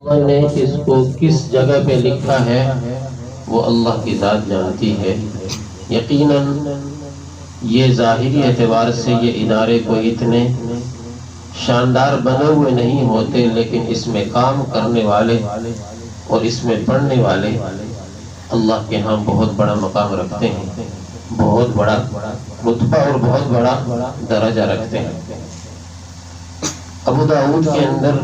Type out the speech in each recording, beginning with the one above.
اللہ نے اس کو کس جگہ پہ لکھا ہے وہ اللہ کی ذات جانتی ہے۔ یقیناً یہ ظاہری اعتبار سے یہ ادارے کو اتنے شاندار بنے ہوئے نہیں ہوتے، لیکن اس میں کام کرنے والے اور اس میں پڑھنے والے اللہ کے ہاں بہت بڑا مقام رکھتے ہیں، بہت بڑا رتبہ اور بہت بڑا درجہ رکھتے ہیں۔ ابو داؤد کے اندر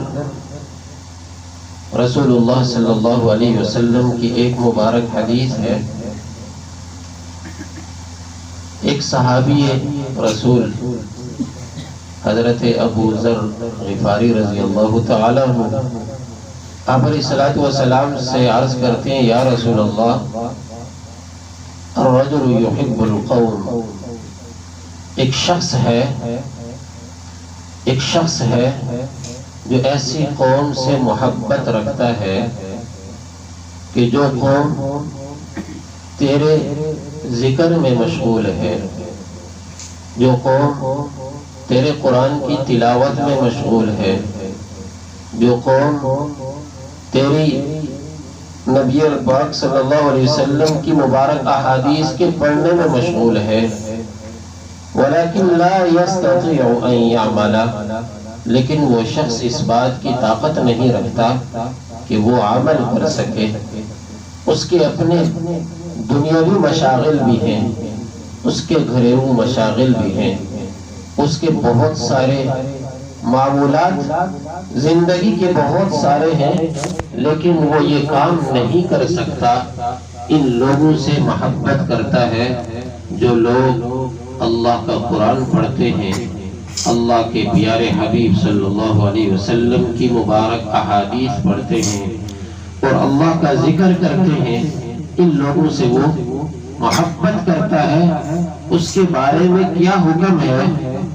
رسول اللہ صلی اللہ علیہ وسلم کی ایک مبارک حدیث ہے۔ ایک صحابی رسول حضرت ابو ذر غفاری رضی اللہ تعالیٰ عنہ آپ علیہ الصلوۃ والسلام سے عرض کرتے ہیں، یا رسول اللہ، الرجل یحب القوم، ایک شخص ہے جو ایسی قوم سے محبت رکھتا ہے کہ جو قوم تیرے ذکر میں مشغول ہے، جو قوم تیرے قرآن کی تلاوت میں مشغول ہے، جو قوم تیری نبی پاک صلی اللہ علیہ وسلم کی مبارک احادیث کے پڑھنے میں مشغول ہے، ولیکن لا یستطیع ان یعمل، لیکن وہ شخص اس بات کی طاقت نہیں رکھتا کہ وہ عمل کر سکے، اس کے اپنے دنیاوی مشاغل بھی ہیں، اس کے گھریلو مشاغل بھی ہیں، اس کے بہت سارے معمولات زندگی کے بہت سارے ہیں، لیکن وہ یہ کام نہیں کر سکتا۔ ان لوگوں سے محبت کرتا ہے جو لوگ اللہ کا قرآن پڑھتے ہیں، اللہ کے پیارے حبیب صلی اللہ علیہ وسلم کی مبارک احادیث پڑھتے ہیں اور اللہ کا ذکر کرتے ہیں، ان لوگوں سے وہ محبت کرتا ہے۔ اس کے بارے میں کیا حکم ہے،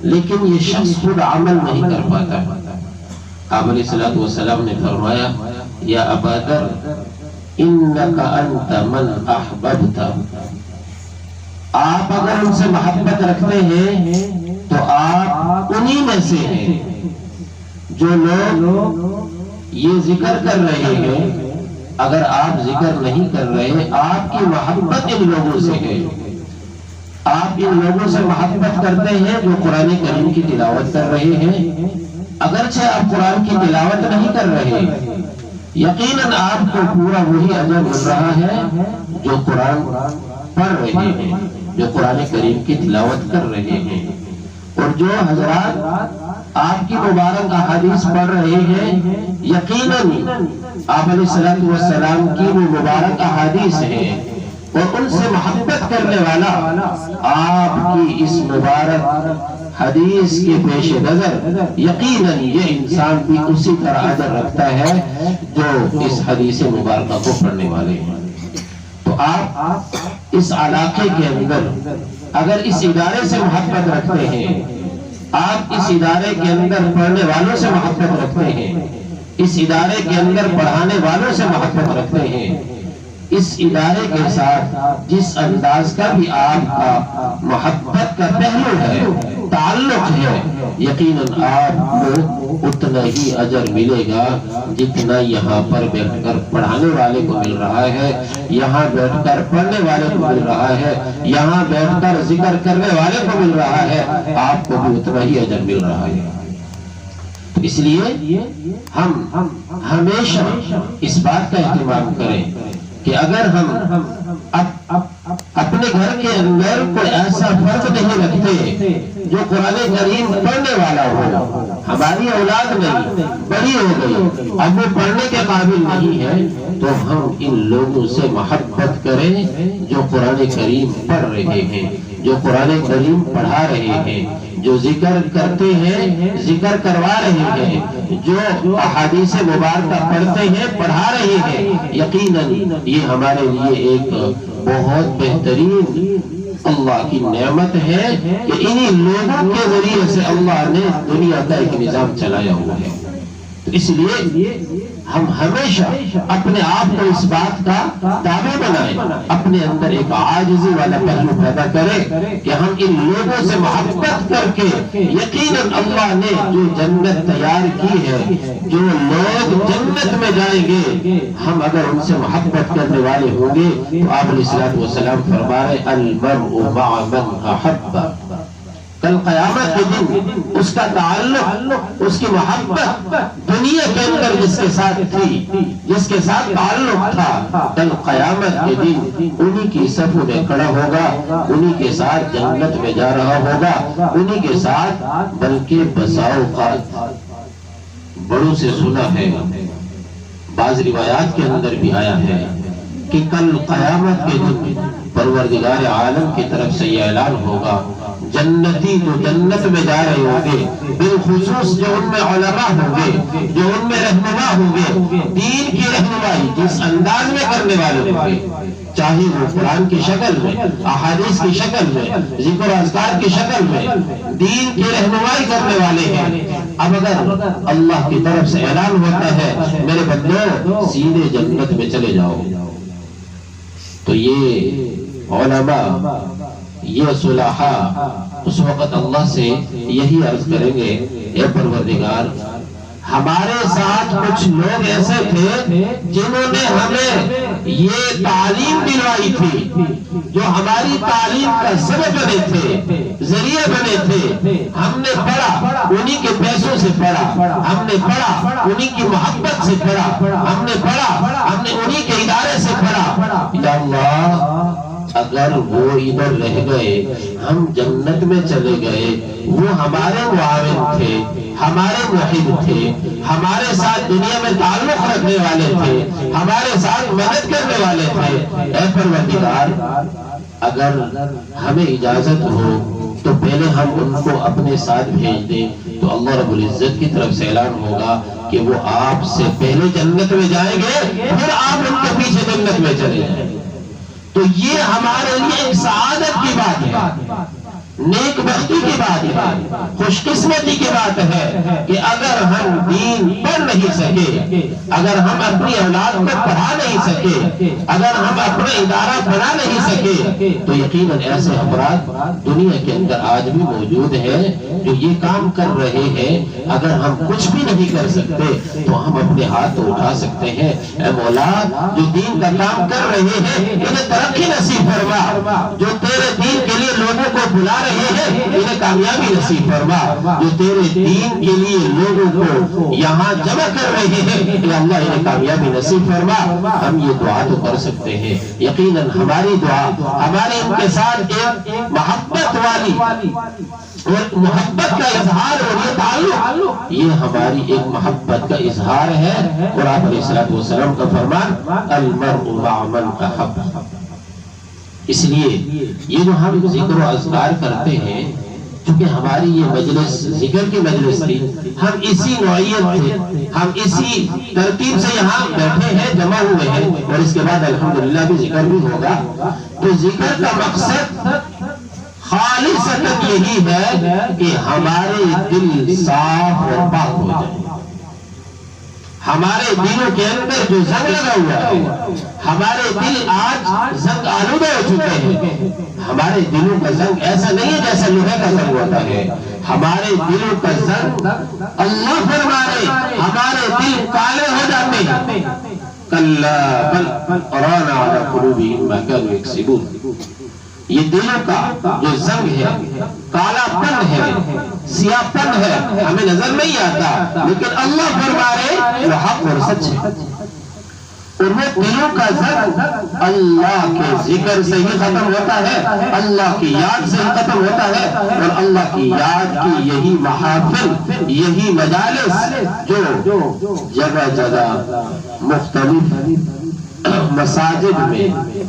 لیکن یہ شخص خود عمل نہیں کر پاتا۔ آپ علیہ الصلوۃ والسلام نے فرمایا، یا ابا ذر انک انت من احببت، آپ اگر ان سے محبت رکھتے ہیں تو آپ انہی میں سے ہیں۔ جو لوگ یہ ذکر کر رہے ہیں، اگر آپ ذکر نہیں کر رہے، آپ کی محبت ان لوگوں سے ہے۔ آپ ان لوگوں سے محبت کرتے ہیں جو قرآن کریم کی تلاوت کر رہے ہیں، اگرچہ آپ قرآن کی تلاوت نہیں کر رہے، یقیناً آپ کو پورا وہی اجر مل رہا ہے جو قرآن پڑھ رہے ہیں، جو قرآن کریم کی تلاوت کر رہے ہیں۔ اور جو حضرات آپ کی مبارک احادیث پڑھ رہے ہیں، یقیناً آپ علیہ الصلوۃ والسلام کی وہ مبارک احادیث ہیں، اور ان سے محبت کرنے والا آپ کی اس مبارک حدیث کے پیش نظر یقیناً یہ انسان بھی اسی طرح اجر رکھتا ہے جو اس حدیث مبارکہ کو پڑھنے والے ہیں۔ تو آپ اس علاقے کے اندر اگر اس ادارے سے محبت رکھتے ہیں، آپ اس ادارے کے اندر پڑھنے والوں سے محبت رکھتے ہیں، اس ادارے کے اندر پڑھانے والوں سے محبت رکھتے ہیں، اس ادارے کے ساتھ جس انداز کا بھی آپ کا محبت کا پہلو ہے، تعلق ہے، یقیناً آپ کو اتنا ہی اجر ملے گا جتنا یہاں پر بیٹھ کر پڑھانے والے کو مل رہا ہے، یہاں بیٹھ کر پڑھنے والے کو مل رہا ہے، یہاں بیٹھ کر ذکر کرنے والے کو مل رہا ہے، آپ کو بھی اتنا ہی اجر مل رہا ہے۔ اس لیے ہم ہمیشہ اس بات کا اہتمام کریں کہ اگر ہم اپنے گھر کے اندر کوئی ایسا فرد نہیں رکھتے جو قرآن کریم پڑھنے والا ہو، ہماری اولاد نہیں، بڑی ہو گئی، اب وہ پڑھنے کے قابل نہیں ہے، تو ہم ان لوگوں سے محبت کریں جو قرآن کریم پڑھ رہے ہیں، جو قرآن کریم پڑھا رہے ہیں، جو ذکر کرتے ہیں، ذکر کروا رہے ہیں، جو احادیث مبارکہ پڑھتے ہیں، پڑھا رہے ہیں۔ یقیناً یہ ہمارے لیے ایک بہت بہترین اللہ کی نعمت ہے کہ انہی لوگوں کے ذریعے سے اللہ نے دنیا کا ایک نظام چلایا ہوا ہے۔ تو اس لیے ہم ہمیشہ اپنے آپ کو اس بات کا تابع بنائیں، اپنے اندر ایک عاجزی والا پہلو پیدا کریں کہ ہم ان لوگوں سے محبت کر کے یقیناً اللہ نے جو جنت تیار کی ہے، جو لوگ جنت میں جائیں گے، ہم اگر ان سے محبت کرنے والے ہوں گے تو آپ علیہ الصلوۃ والسلام فرما رہے المرء مع من احب، کل قیامت کے دن اس کا تعلق، اس کی محبت دنیا کے اندر جس کے ساتھ تھی، جس کے ساتھ تعلق تھا، کل قیامت کے دن انہی کی صفوں میں کھڑا ہوگا، انہی کے ساتھ جنت میں جا رہا ہوگا، انہی کے ساتھ، بلکہ بساؤ اوقات بڑوں سے سنا ہے، بعض روایات کے اندر بھی آیا ہے کہ کل قیامت کے دن پروردگار عالم کی طرف سے یہ اعلان ہوگا، جنتی جو جنت میں جا رہے ہوں گے، بالخصوص جو ان میں علماء ہوں گے، جو ان میں رہنما ہوں گے، دین کی رہنمائی جس انداز میں کرنے والے ہوں گے، چاہے وہ قرآن کی شکل میں، احادیث کی شکل میں، ذکر و اذکار کی شکل میں دین کی رہنمائی کرنے والے ہیں، اب اگر اللہ کی طرف سے اعلان ہوتا ہے میرے بندو سیدھے جنت میں چلے جاؤ، تو یہ علماء، یہ صلحاء اس وقت اللہ سے یہی عرض کریں گے، اے پروردگار ہمارے ساتھ کچھ لوگ ایسے تھے جنہوں نے ہمیں یہ تعلیم دلوائی تھی، جو ہماری تعلیم کا سبب بنے تھے، ذریعہ بنے تھے، ہم نے پڑھا انہی کے پیسوں سے پڑھا، ہم نے پڑھا انہی کی محبت سے پڑھا، ہم نے پڑھا ہم نے انہی کے ادارے سے پڑھا، یا اللہ اگر وہ ادھر رہ گئے، ہم جنت میں چلے گئے، وہ ہمارے معاون تھے، ہمارے محب تھے، ہمارے ساتھ دنیا میں تعلق رکھنے والے تھے، ہمارے ساتھ مدد کرنے والے تھے، اے پروردگار اگر ہمیں اجازت ہو تو پہلے ہم ان کو اپنے ساتھ بھیج دیں، تو اللہ رب العزت کی طرف سے اعلان ہوگا کہ وہ آپ سے پہلے جنت میں جائیں گے، پھر آپ ان کے پیچھے جنت میں چلے جائیں گے۔ تو یہ ہمارے لیے ایک سعادت کی بات ہے، نیک بختی کی بات ہے، خوش قسمتی کی بات ہے کہ اگر ہم دین پڑھ نہیں سکے، اگر ہم اپنی اولاد کو پڑھا نہیں سکے، اگر ہم اپنا ادارہ بنا نہیں سکے، تو یقیناً ایسے افراد دنیا کے اندر آج بھی موجود ہیں جو یہ کام کر رہے ہیں۔ اگر ہم کچھ بھی نہیں کر سکتے تو ہم اپنے ہاتھ اٹھا سکتے ہیں، اے مولا جو دین کا کام کر رہے ہیں انہیں ترقی نصیب فرما، جو تیرے دین کے لیے لوگوں کو بلا رہے ہیں انہیں کامیابی نصیب فرما، جو تیرے دین کے لیے لوگوں کو یہاں جمع کر رہے ہیں کہ اللہ انہیں کامیابی نصیب فرما۔ ہم یہ دعا تو کر سکتے ہیں، یقیناً ہماری دعا ہمارے ان کے ساتھ ایک محبت والی اور محبت کا اظہار اور یہ تعلق، یہ ہماری ایک محبت کا اظہار ہے، اور آپ علیہ الصلوۃ والسلام کا فرمان المرء مع من احب۔ اس لیے یہ جو ہم ذکر و اذکار کرتے ہیں، چونکہ ہماری یہ مجلس ذکر کی مجلس تھی، ہم اسی نوعیت تھے، ہم اسی ترتیب سے یہاں بیٹھے ہیں، جمع ہوئے ہیں، اور اس کے بعد الحمدللہ بھی ذکر بھی ہوگا۔ تو ذکر کا مقصد خالصتاً یہی ہے کہ ہمارے دل صاف اور پاک ہو جائے، ہمارے دلوں کے اندر جو زنگ لگا ہوا ہے، ہمارے دل آج زنگ آلودہ ہو چکے ہیں، ہمارے دلوں کا زنگ ایسا نہیں ہے جیسا لوہے کا زنگ ہوتا ہے، ہمارے دلوں کا زنگ اللہ فرمائے ہمارے دل کالے ہو جاتے ہیں، کلا بل ران علی قلوبہم ما کانوا یکسبون۔ یہ دلوں کا جو زنگ ہے، کالا پن ہے، سیاہ پن ہے، ہمیں نظر نہیں آتا، لیکن اللہ فرما رہے وہ حق اور سچ ہے، اور وہ دلوں کا زنگ اللہ کے ذکر سے ہی ختم ہوتا ہے، اللہ کی یاد سے ہی ختم ہوتا ہے، اور اللہ کی یاد کی یہی محافل، یہی مجالس جو جگہ جگہ مختلف مساجد میں،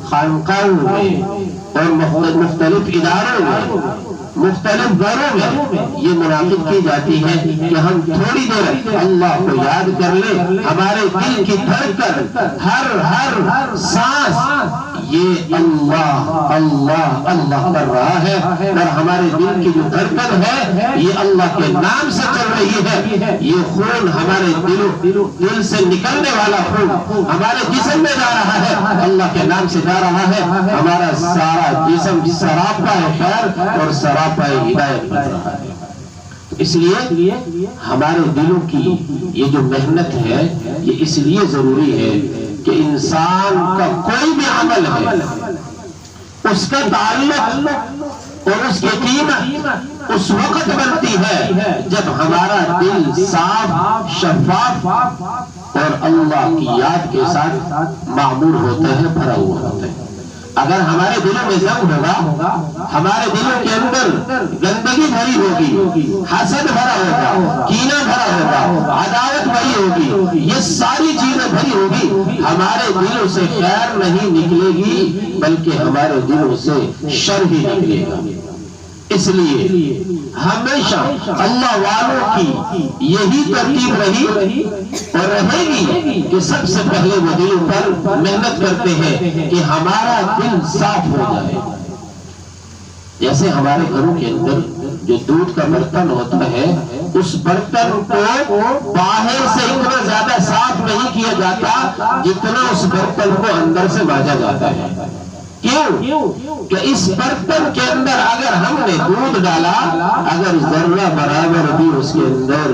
خانقاہوں میں اور مختلف اداروں میں، مختلف گھروں میں یہ منعقد کی جاتی ہے کہ ہم تھوڑی دیر اللہ کو یاد کر لیں، ہمارے دل کی دھڑکن ہر سانس یہ اللہ اللہ اللہ کر رہا ہے، اور ہمارے دل کی جو دھڑکن ہے یہ اللہ کے نام سے چل رہی ہے، یہ خون ہمارے دل سے نکلنے والا خون ہمارے جسم میں جا رہا ہے، اللہ کے نام سے جا رہا ہے، ہمارا سارا جسم سراپا خیر اور سراپا ہدایت بن رہا ہے۔ اس لیے ہمارے دلوں کی یہ جو محنت ہے یہ اس لیے ضروری ہے کہ انسان کا کوئی بھی عمل ہے اس کا تعلق اور اس کی قیمت اس وقت بنتی ہے جب ہمارا دل صاف شفاف اور اللہ کی یاد کے ساتھ معمور ہوتا ہے، بھرا ہوا ہوتا ہے۔ اگر ہمارے دلوں میں زنگ ہوگا، ہمارے دلوں کے اندر گندگی بھری ہوگی، حسد بھرا ہوگا، کینہ بھرا ہوگا، عداوت بھری ہوگی، یہ ساری چیزیں بھری ہوگی، ہمارے دلوں سے خیر نہیں نکلے گی بلکہ ہمارے دلوں سے شر ہی نکلے گا۔ اس لیے ہمیشہ اللہ والوں کی یہی ترتیب رہی اور رہے گی کہ سب سے پہلے وہ دلوں پر محنت کرتے ہیں کہ ہمارا دل صاف ہو جائے۔ جیسے ہمارے گھروں کے اندر جو دودھ کا برتن ہوتا ہے اس برتن کو باہر سے اتنا زیادہ صاف نہیں کیا جاتا جتنا اس برتن کو اندر سے مانجا جاتا ہے۔ کیوں کہ اس برتن کے اندر اگر ہم نے دودھ ڈالا، اگر ذرہ برابر بھی اس کے اندر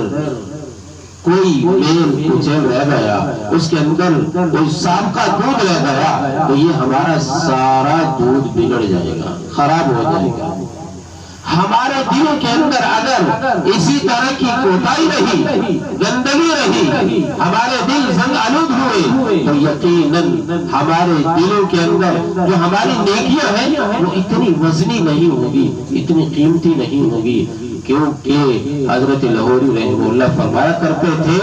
کوئی میل کچیل رہ گیا، اس کے اندر کوئی سابقہ دودھ رہ گیا تو یہ ہمارا سارا دودھ بگڑ جائے گا، خراب ہو جائے گا۔ ہمارے دلوں کے اندر اگر اسی طرح کی کوتاہی رہی، گندگی رہی، ہمارے دل زنگ آلود ہوئے تو یقیناً ہمارے دلوں کے اندر جو ہماری نیکیاں ہیں وہ اتنی وزنی نہیں ہوگی، اتنی قیمتی نہیں ہوگی، کیونکہ حضرت لاہوری رحمہ اللہ فرمایا کرتے تھے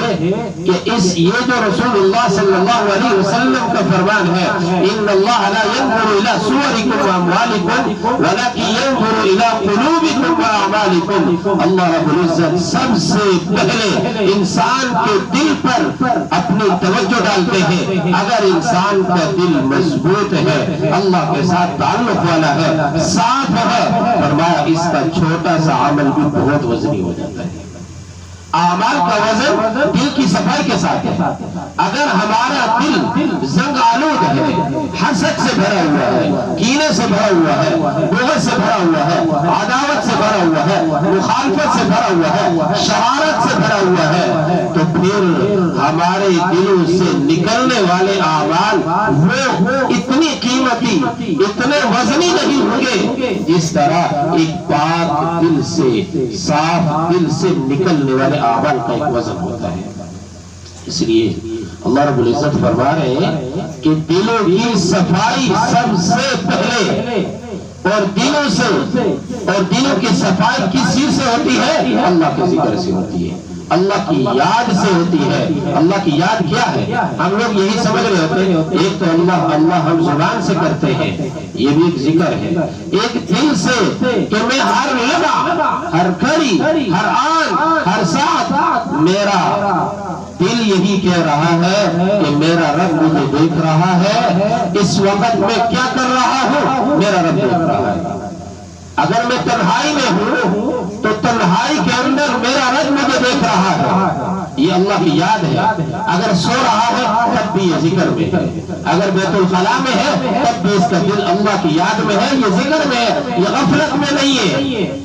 کہ یہ جو رسول اللہ صلی اللہ علیہ وسلم کا فرمان ہے، ان اللہ لا ينظر الى صورکم واموالکم ولکن ينظر الى قلوبکم واعمالکم۔ اللہ رب العزت سب سے پہلے انسان کے دل پر اپنی توجہ ڈالتے ہیں۔ اگر انسان کا دل مضبوط ہے، اللہ کے ساتھ تعلق والا ہے، صاف ہے، فرمایا اس کا چھوٹا سا عمل بھی بہت وزنی ہو جاتا ہے۔ اعمال کا وزن دل کی صفائی کے ساتھ ہے۔ اگر ہمارا دل زنگ آلود ہے، حسد سے بھرا ہوا ہے، کینے سے بھرا ہوا ہے، بغض سے بھرا ہوا ہے، عداوت سے بھرا ہوا ہے، مخالفت سے بھرا ہوا ہے، شرارت سے بھرا ہوا ہے، تو پھر ہمارے دلوں سے نکلنے والے اعمال وہ اتنی قیمتی، اتنے وزنی نہیں ہوں گے جس طرح ایک پاک دل سے، صاف دل سے نکلنے والے اعمال کا ایک وزن ہوتا ہے۔ اس لیے اللہ رب العزت فرما رہے ہیں کہ دلوں کی صفائی سب سے پہلے، اور دلوں کی صفائی کس چیز سے ہوتی ہے؟ اللہ کے ذکر سے ہوتی ہے، اللہ کی یاد سے ہوتی ہے۔ اللہ کی یاد کیا ہے؟ ہم لوگ یہی سمجھ رہے ہوتے ہیں ایک تو اللہ ہم زبان سے کرتے ہیں، یہ بھی ایک ذکر ہے، ایک دل سے کہ میں ہر لمحہ، ہر گھڑی، ہر آن، ہر ساتھ میرا دل یہی کہہ رہا ہے کہ میرا رب مجھے دیکھ رہا ہے، اس وقت میں کیا کر رہا ہوں میرا رب دیکھ رہا ہے۔ اگر میں تنہائی میں ہوں تو تنہائی کے اندر میرا رب مجھے دیکھ رہا ہے، یہ اللہ کی یاد ہے۔ اگر سو رہا ہے تب بھی یہ ذکر میں ہے، اگر بیت الخلا میں ہے تب بھی اس کا دل اللہ کی یاد میں ہے، یہ ذکر میں ہے، یہ غفلت میں نہیں ہے۔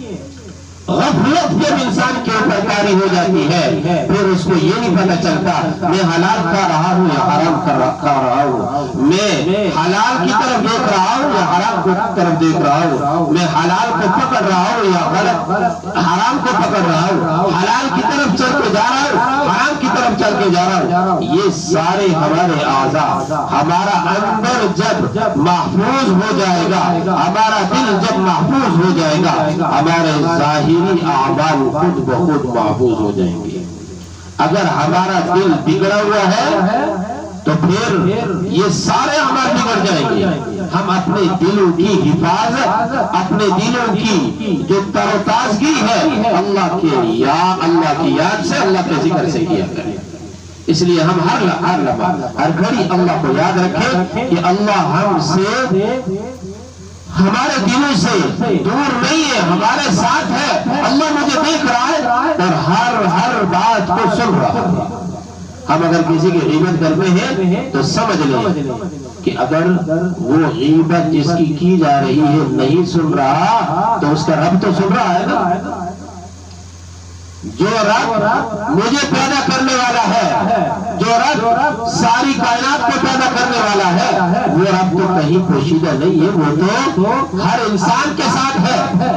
غفلت جب انسان کے اوپر طاری ہو جاتی ہے پھر اس کو یہ نہیں پتہ چلتا میں حلال کھا رہا ہوں یا حرام کھا رہا ہوں، میں حلال کی طرف دیکھ رہا ہوں یا حرام کی طرف دیکھ رہا ہوں، میں حلال کو پکڑ رہا ہوں یا غلط حرام کو پکڑ رہا ہوں، حلال کی طرف چل کے جا رہا ہوں، حرام کی طرف چل کے جا رہا ہوں۔ یہ سارے ہمارے اعضاء، ہمارا اندر جب محفوظ ہو جائے گا، ہمارا دل جب محفوظ ہو جائے گا، ہمارے ظاہر اعمال خود بخود محفوظ ہو جائیں گے۔ اگر ہمارا دل بگڑا ہوا ہے تو پھر یہ سارے اعمال بگڑ جائیں گے۔ ہم اپنے دلوں کی حفاظت، اپنے دلوں کی جو تر و تازگی ہے اللہ کی یاد سے، اللہ کے ذکر سے کیا کریں۔ اس لیے ہم ہر لمحہ ہر گھڑی اللہ کو یاد رکھیں کہ اللہ ہم سے ہمارے دلوں سے دور نہیں ہے، ہمارے ساتھ ہے، اللہ مجھے دیکھ رہا ہے اور ہر بات کو سن رہا ہے۔ ہم اگر کسی کی غیبت کرتے ہیں تو سمجھ لیں کہ اگر وہ غیبت جس کی جا رہی ہے نہیں سن رہا تو اس کا رب تو سن رہا ہے نا۔ جو رب مجھے پیدا کرنے والا ہے، جو رب ساری کائنات کو پیدا کرنے والا ہے، وہ رب تو کہیں پوشیدہ نہیں ہے، وہ تو ہر انسان کے ساتھ ہے،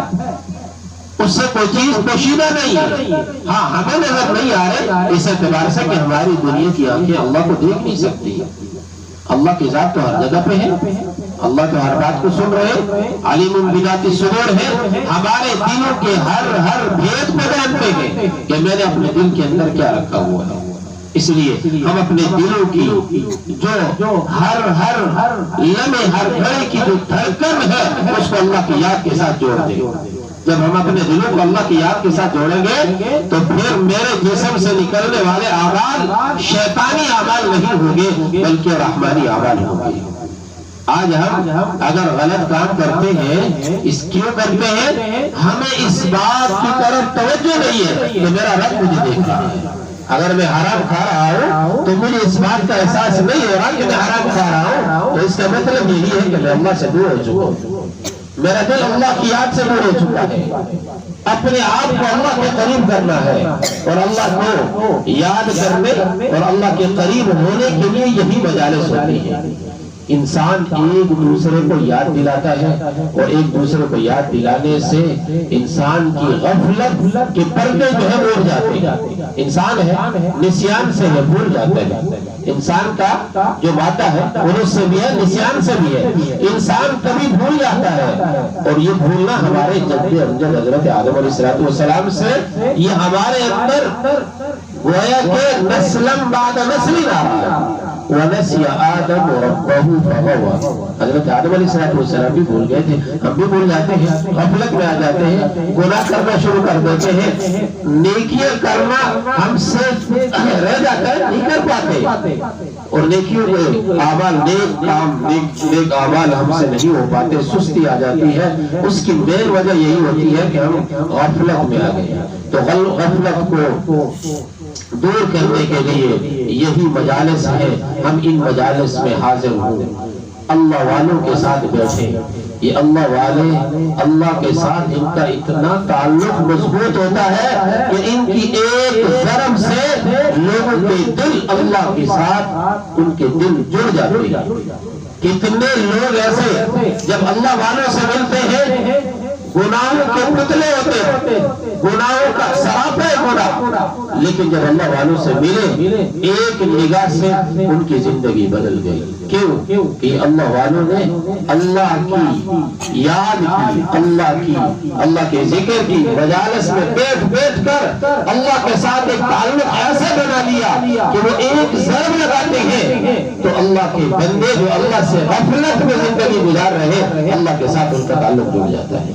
اس سے کوئی چیز پوشیدہ نہیں ہے۔ ہاں ہمیں نظر نہیں آ رہے اس اعتبار سے کہ ہماری دنیا کی آنکھیں اللہ کو دیکھ نہیں سکتی۔ اللہ کی ذات تو ہر جگہ پہ ہے، اللہ تو ہر بات کو سن رہے، علیم بذات الصدور ہے، ہمارے دلوں کے ہر بھید کو جانتے ہیں کہ میں نے اپنے دل کے اندر کیا رکھا ہوا ہے۔ اس لیے ہم اپنے دلوں کی جو ہر لمحے ہر گھڑی کی جو دھڑکن ہے اس کو اللہ کی یاد کے ساتھ جوڑ دیں۔ جب ہم اپنے دلوں کو اللہ کی یاد کے ساتھ جوڑیں گے تو پھر میرے جسم سے نکلنے والے اعمال شیطانی اعمال نہیں ہوں گے بلکہ رحمانی اعمال ہوں گے۔ آج ہم اگر غلط کام کرتے ہیں اس کیوں کرتے ہیں؟ ہمیں اس بات کی طرف توجہ نہیں ہے کہ میرا رب مجھے دیکھ رہا ہے۔ اگر میں حرام کھا رہا ہوں تو مجھے اس بات کا احساس نہیں ہو رہا کہ میں حرام کھا رہا ہوں، تو اس کا مطلب یہی ہے کہ میں اللہ سے دور ہو چکا ہوں، میرا دل اللہ کی یاد سے دور ہو چکا ہے۔ اپنے آپ کو اللہ کے قریب کرنا ہے اور اللہ کو یاد کرنے اور اللہ کے قریب ہونے کے لیے یہی مجالس ہوتی ہے۔ انسان ایک دوسرے کو یاد دلاتا ہے اور ایک دوسرے کو یاد دلانے سے انسان کی غفلت کے پردے جو ہے اڑ جاتے ہیں۔ انسان ہے نسیان سے ہے، بھول جاتا ہے۔ انسان کا جو مادہ ہے انس سے بھی ہے، نسیان سے بھی ہے۔ انسان کبھی بھول جاتا ہے اور یہ بھولنا ہمارے جد امجد حضرت آدم علیہ السلام سے، یہ ہمارے اندر گویا کہ نسلم بعد نسل آ رہا ہے۔ وَنَسِيَ آدَمُ رَبَّهُ فَغَوَى، حضرت آدم علیہ السلام بھی بھول گئے تھے، ہم بھی بھول جاتے ہیں، غفلت میں آ جاتے ہیں، گناہ کرنا شروع کر دیتے ہیں، نیکیاں کرنا ہم سے رہ جاتا ہے، نہیں کر پاتے، اور نیکیوں کے اعمال نیک کام نیک اعمال ہم سے نہیں ہو پاتے، سستی آ جاتی ہے۔ اس کی مین وجہ یہی ہوتی ہے کہ ہم غفلت میں آ گئے۔ تو غفلت کو دور کرنے کے لیے یہی مجالس ہے، ہم ان مجالس میں حاضر ہوں، اللہ والوں کے ساتھ بیٹھے۔ یہ اللہ والے اللہ کے ساتھ ان کا اتنا تعلق مضبوط ہوتا ہے کہ ان کی ایک ضرب سے لوگوں کے دل اللہ کے ساتھ ان کے دل جڑ جاتے ہیں۔ کتنے لوگ ایسے جب اللہ والوں سے ملتے ہیں گناہوں کے پتلے ہوتے، گناہوں کا سراپا ہے گناہ، لیکن جب اللہ والوں سے ملے ایک نگاہ سے ان کی زندگی بدل گئی۔ کیوں؟ کہ اللہ والوں نے اللہ کی یاد کی، اللہ کے ذکر کی مجالس میں بیٹھ کر اللہ کے ساتھ ایک تعلق ایسا بنا لیا کہ وہ ایک ضرب لگاتے ہیں تو اللہ کے بندے جو اللہ سے غفلت میں زندگی گزار رہے اللہ کے ساتھ ان کا تعلق جڑ جاتا ہے۔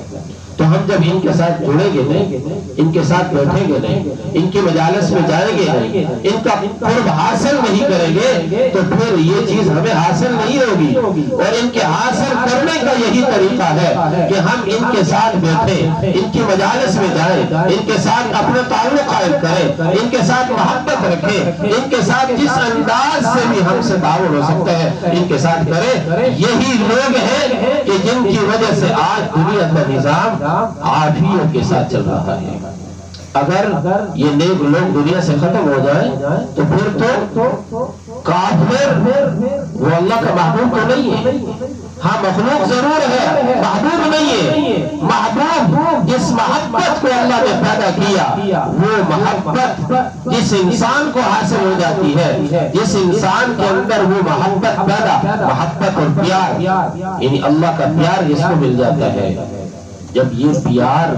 تو ہم جب ان کے ساتھ جڑیں گے نہیں، ان کے ساتھ بیٹھیں گے نہیں، ان کی مجالس میں جائیں گے نہیں، ان کا قرب حاصل نہیں کریں گے تو پھر یہ چیز ہمیں حاصل نہیں ہوگی۔ اور ان کے حاصل کرنے کا یہی طریقہ ہے کہ ہم ان کے ساتھ بیٹھیں، ان کی مجالس میں جائیں، ان کے ساتھ اپنا تعلق قائم کریں، ان کے ساتھ محبت رکھیں، ان کے ساتھ جس انداز سے بھی ہم سے تعاون ہو سکتا ہے ان کے ساتھ کریں۔ یہی لوگ ہیں کہ جن کی وجہ سے آج دنیا کا نظام عافیت کے ساتھ چل رہا ہے۔ اگر یہ نیک لوگ دنیا سے ختم ہو جائیں تو پھر تو کافر وہ اللہ کا محبوب تو نہیں ہے۔ ہاں مخلوق ضرور ہے، محبوب نہیں ہے۔ محبوب جس محبت کو اللہ نے پیدا کیا وہ محبت جس انسان کو حاصل ہو جاتی ہے، جس انسان کے اندر وہ محبت اور پیار یعنی اللہ کا پیار جس کو مل جاتا ہے، جب یہ پیار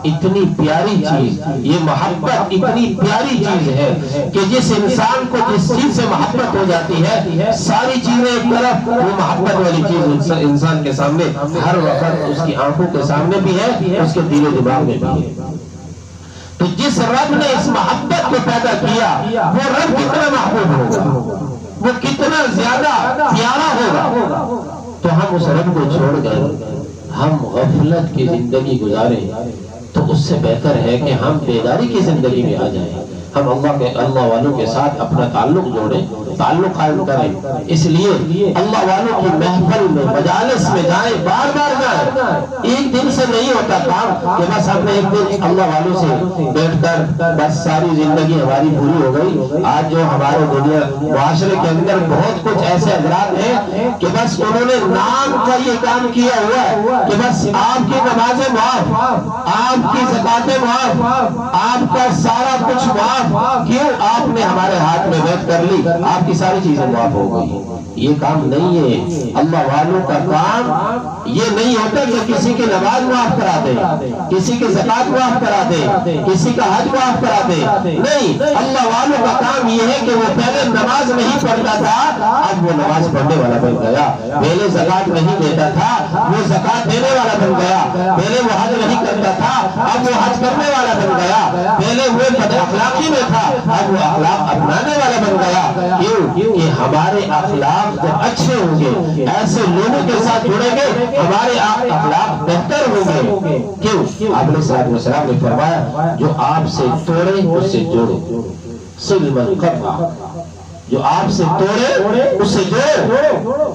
اتنی پیاری چیز، یہ محبت اتنی پیاری چیز ہے کہ جس انسان کو جس چیز سے محبت ہو جاتی ہے ساری چیزیں ایک طرف، وہ محبت والی چیز انسان کے سامنے ہر وقت اس کی آنکھوں کے سامنے بھی ہے، اس کے دل و دماغ میں بھی ہے۔ تو جس رب نے اس محبت کو پیدا کیا وہ رب کتنا محبوب ہوگا، وہ کتنا زیادہ پیارا ہوگا۔ تو ہم اس رب کو چھوڑ کر ہم غفلت کی زندگی گزاریں تو اس سے بہتر ہے کہ ہم بیداری کی زندگی میں آ جائیں، ہم اللہ والوں کے ساتھ اپنا تعلق جوڑیں، تعلق قائم کریں۔ اس لیے اللہ والوں کی محفل میں مجالس میں جائیں، بار بار جائیں۔ ایک دن سے نہیں ہوتا کام کہ بس ہم نے ایک دن اللہ والوں سے بیٹھ کر بس ساری زندگی ہماری پوری ہو گئی۔ آج جو ہمارے دنیا معاشرے کے اندر بہت کچھ ایسے حضرات ہیں کہ بس انہوں نے نام کا یہ کام کیا ہوا ہے کہ بس آپ کی نمازیں معاف، آپ کی زکاتیں معاف، آپ کا سارا کچھ معاف۔ کیوں؟ آپ نے ہمارے ہاتھ میں بیعت کر لی، آپ کی ساری چیزیں معاف ہو گئی۔ یہ کام نہیں ہے۔ اللہ والوں کا کام یہ نہیں ہوتا کہ کسی کی نماز معاف کرا دے، کسی کی زکات معاف کرا دے، کسی کا حج معاف کرا دے، نہیں۔ اللہ والوں کا کام یہ ہے کہ وہ پہلے نماز نہیں پڑھتا تھا، اب وہ نماز پڑھنے والا بن گیا۔ پہلے زکات نہیں دیتا تھا، وہ زکات دینے والا بن گیا۔ پہلے وہ حج نہیں کرتا تھا، اب وہ حج کرنے والا بن گیا۔ پہلے وہ بد اخلاقی میں تھا، اب وہ اخلاق اپنانے والا بن گیا۔ کیوں؟ کہ ہمارے اخلاق جب اچھے ہوں گے، ایسے لوگوں کے ساتھ جڑیں گے، ہمارے اخلاق بہتر ہوں گے۔ کیوں؟ آپ نے صلی اللہ علیہ وسلم نے فرمایا جو آپ سے توڑے اس سے جوڑو، صل من قطع، جو آپ سے توڑے اس سے جوڑو،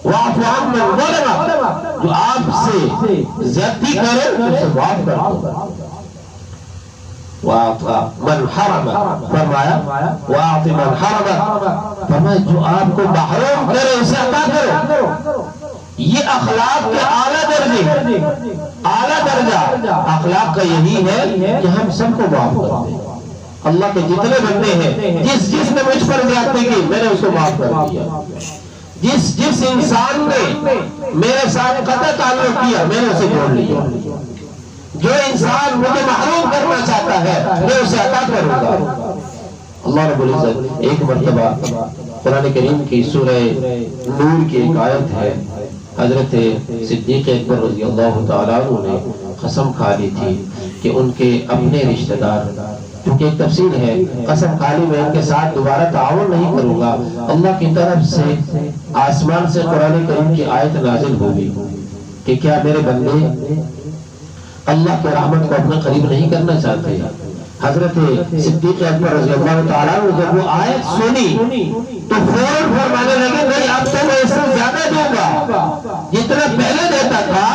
واعف عمن ظلم، جو آپ سے زیادتی کرے اس سے معاف کر دو۔ من حرم، فرمایا واعط من حرم، فرمایا جو آپ کو محروم کرے اسے عطا کرو۔ یہ اخلاق کے اعلیٰ درجے، اعلیٰ درجہ اخلاق کا یہی ہے کہ ہم سب کو معاف کر دیں۔ اللہ کے جتنے بندے ہیں، جس نے مجھ پر زیادتی کی میں نے اس کو معاف کر دیا، جس انسان نے میرے ساتھ قطع تعلق کیا میں نے اسے جوڑ لیا، جو انسان مجھے محروم کرنا چاہتا ہے میں اسے عطا کروں گا۔ اللہ رب العزت ایک مرتبہ قرآن کریم کی سورہ نور کی ایک آیت ہے، حضرت صدیق اکبر رضی اللہ تعالیٰ عنہ نے قسم کھا لی تھی کہ ان کے اپنے رشتہ دار، کیونکہ ایک تفصیل ہے، قسم کھا لی میں ان کے ساتھ دوبارہ تعاون نہیں کروں گا۔ اللہ کی طرف سے آسمان سے قرآن کریم کی آیت نازل ہوگی کہ کیا میرے بندے اللہ کے رحمت کو اپنے قریب نہیں کرنا چاہتے؟ حضرت صدیق اکبر رضی اللہ تعالیٰ عنہ جب وہ آیت سنی تو فوراً فرمانے لگے نہیں اب تو میں اس سے زیادہ دوں گا، جتنا پہلے دیتا تھا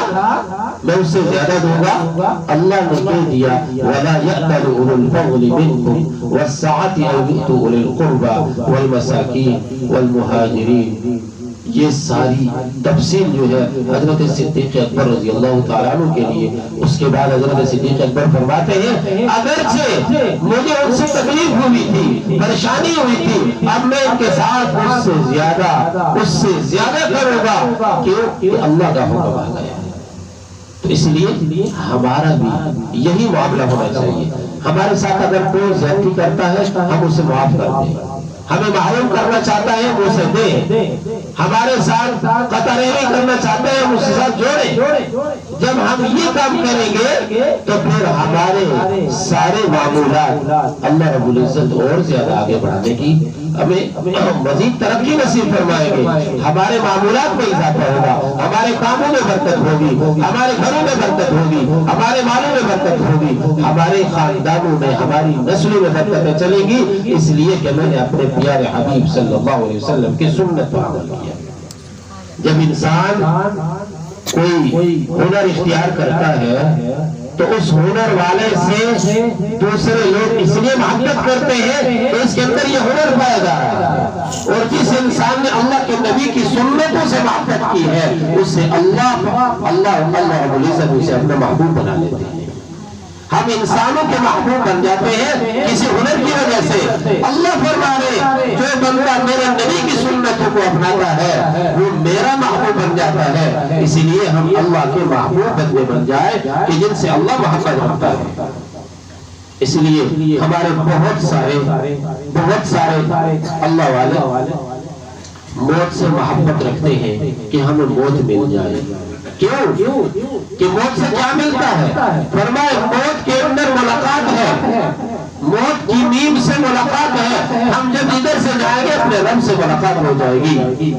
میں اس سے زیادہ دوں گا۔ اللہ نے کہہ دیا وَلَا يَأْتَلُ أُولُو الْفَضْلِ مِنْكُمْ وَالسَّعَةِ أَن يُؤْتُوا أُولِي الْقُرْبَى وَالْمَسَاكِينِ وَالْمُهَاجِرِينَ۔ یہ ساری تفصیل جو ہے حضرت صدیق اکبر رضی اللہ تعالیٰ عنہ کے لیے، اس کے بعد حضرت صدیق اکبر فرماتے ہیں اگرچہ مجھے ان سے تکلیف ہوئی تھی، پریشانی ہوئی تھی، اب میں ان کے ساتھ اس سے زیادہ کروں گا، کیوں کہ اللہ کا حکم آ گیا ہے۔ تو اس لیے ہمارا بھی یہی معاملہ ہونا چاہیے، ہمارے ساتھ اگر کوئی زیادتی کرتا ہے ہم اسے معاف کر دیں، ہمیں محروم کرنا چاہتا ہے وہ اسے دیں، ہمارے ساتھ قطع رحمی کرنا چاہتے ہیں ہم اس کے ساتھ جوڑیں۔ جب ہم یہ کام کریں گے تو پھر ہمارے سارے معمولات اللہ رب العزت اور زیادہ آگے بڑھانے کی ہمیں مزید ترقی نصیب فرمائیں گے، ہمارے معمولات میں اضافہ ہوگا، ہمارے کاموں میں برکت ہوگی، ہمارے گھروں میں برکت ہوگی، ہمارے مالوں میں برکت ہوگی، ہمارے خاندانوں میں ہماری نسلوں میں برکتیں چلیں گی، اس لیے کہ میں نے اپنے پیارے حبیب صلی اللہ علیہ وسلم کی سنت پر عمل کیا۔ جب انسان کوئی ہنر اختیار کرتا ہے تو اس ہنر والے سے دوسرے لوگ اس لیے محبت کرتے ہیں تو اس کے اندر یہ ہنر پایا جا رہا ہے، اور جس انسان نے اللہ کے نبی کی سنتوں سے محبت کی ہے اس سے اللہ رب العزت اسے اپنا محبوب بنا لیتے ہیں۔ ہم انسانوں کے محبوب بن جاتے ہیں کسی ہنر کی وجہ سے۔ اللہ فرما رہے جو بندہ میرے نبی کی سنتوں کو اپناتا ہے وہ میرا محبوب بن جاتا ہے، اسی لیے ہم اللہ کے محبوب بندے بن جائے کہ جن سے اللہ محبت رکھتا ہے۔ اس لیے ہمارے بہت سارے اللہ والے موت سے محبت رکھتے ہیں کہ ہمیں موت مل جائے، کیوں کہ موت سے کیا ملتا ہے؟ فرمائے موت کے اندر ملاقات ہے، موت کی نیم سے ملاقات ہے، ہم جب ادھر سے جائیں گے اپنے رب سے ملاقات ہو جائے گی۔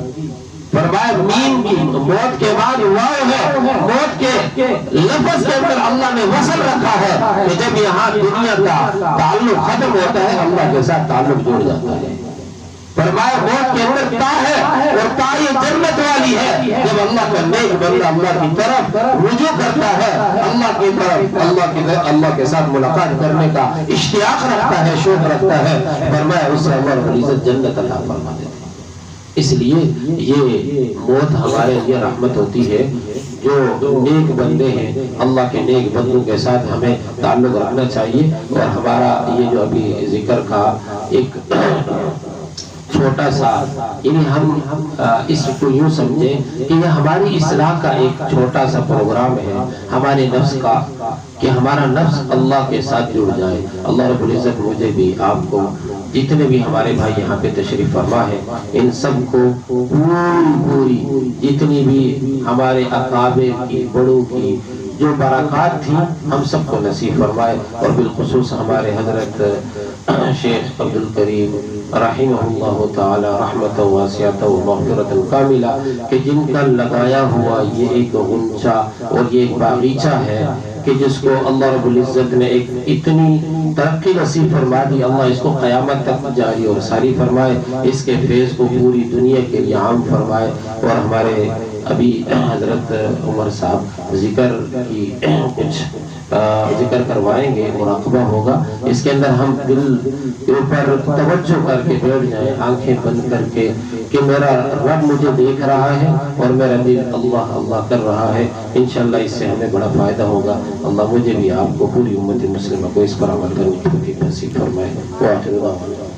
فرمائے میم کی موت کے بعد واو ہے، موت کے لفظ کے اندر اللہ نے وصل رکھا ہے کہ جب یہاں دنیا کا تعلق ختم ہوتا ہے اللہ کے ساتھ تعلق جڑ جاتا ہے۔ فرمایا موت کے اندر تا ہے اور تا یہ جنت والی ہے، جب اللہ کا نیک بندہ اللہ کی طرف رجوع کرتا ہے، اللہ کی طرف اللہ کے ساتھ ملاقات کرنے کا اشتیاق رکھتا ہے، شوق رکھتا ہے، فرمایا اس سے اللہ رب العزت جنت عطا فرما دیتے ہیں۔ اس لیے یہ موت ہمارے لیے رحمت ہوتی ہے۔ جو نیک بندے ہیں اللہ کے نیک بندوں کے ساتھ ہمیں تعلق رکھنا چاہیے، اور ہمارا یہ جو ابھی ذکر کا ایک چھوٹا سا، یعنی ہم اس کو یوں سمجھیں کہ یہ ہماری اصلاح کا ایک چھوٹا سا پروگرام ہے ہمارے نفس کا، کہ ہمارا نفس اللہ کے ساتھ جڑ جائے۔ اللہ رب العزت مجھے بھی، آپ کو، جتنے بھی ہمارے بھائی یہاں پہ تشریف فرما ہے، ان سب کو پوری جتنی بھی ہمارے اکابر کی، بڑوں کی جو برکات تھی ہم سب کو نصیب فرمائے، اور بالخصوص ہمارے حضرت شیخ عبدالکریم رحمہ اللہ تعالی رحمت واسعۃ و مغفرۃ کاملہ، کہ جن کا لگایا ہوا یہ ایک غنچہ اور یہ ایک باغیچہ ہے کہ جس کو اللہ رب العزت نے ایک اتنی ترقی نصیب فرما دی، اللہ اس کو قیامت تک جاری اور ساری فرمائے، اس کے فیض کو پوری دنیا کے لیے عام فرمائے۔ اور ہمارے ابھی حضرت عمر صاحب ذکر کی کچھ ذکر کروائیں گے، مراقبہ ہوگا، اس کے اندر ہم دل کے اوپر توجہ کر کے بیٹھ جائیں، آنکھیں بند کر کے، کہ میرا رب مجھے دیکھ رہا ہے اور میرا دل اللہ اللہ کر رہا ہے۔ انشاءاللہ اس سے ہمیں بڑا فائدہ ہوگا۔ اللہ مجھے بھی آپ کو، پوری امت مسلمہ کو اس پر عمل کرنے کی توفیق نصیب فرمائے۔ وآخر دعوانا